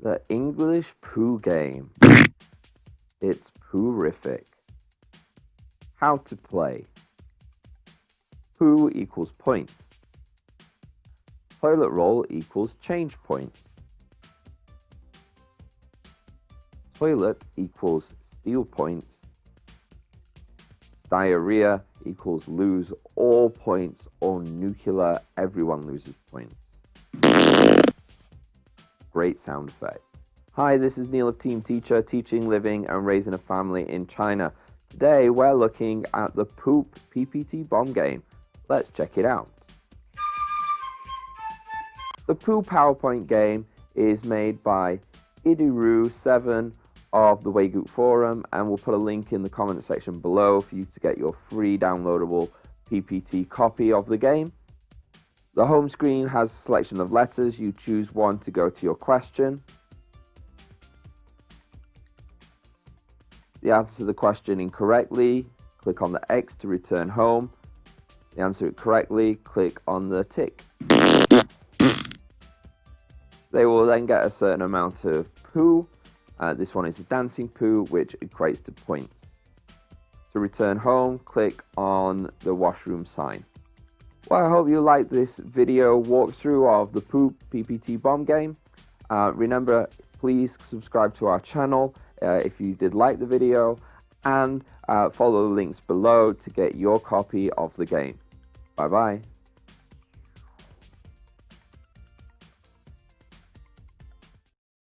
The English poo game. It's poorific. How to play. Poo equals points. Toilet roll equals change points. Toilet equals steal points. Diarrhea equals lose all points, or nuclear, everyone loses points. Great sound effect. Hi, this is Neil of Team Teacher, teaching, living and raising a family in China. Today we're looking at the Poop PPT bomb game. Let's check it out. The Poo PowerPoint game is made by Iduru7 of the Weigoot forum, and we'll put a link in the comment section below for you to get your free downloadable PPT copy of the game. The home screen has a selection of letters. You choose one to go to your question. The answer the question incorrectly, click on the X to return home. The answer it correctly, click on the tick. They will then get a certain amount of poo. This one is a dancing poo, which equates to points. To return home, click on the washroom sign. Well, I hope you liked this video walkthrough of the Poo PPT bomb game. Remember, please subscribe to our channel if you did like the video, and follow the links below to get your copy of the game. Bye bye.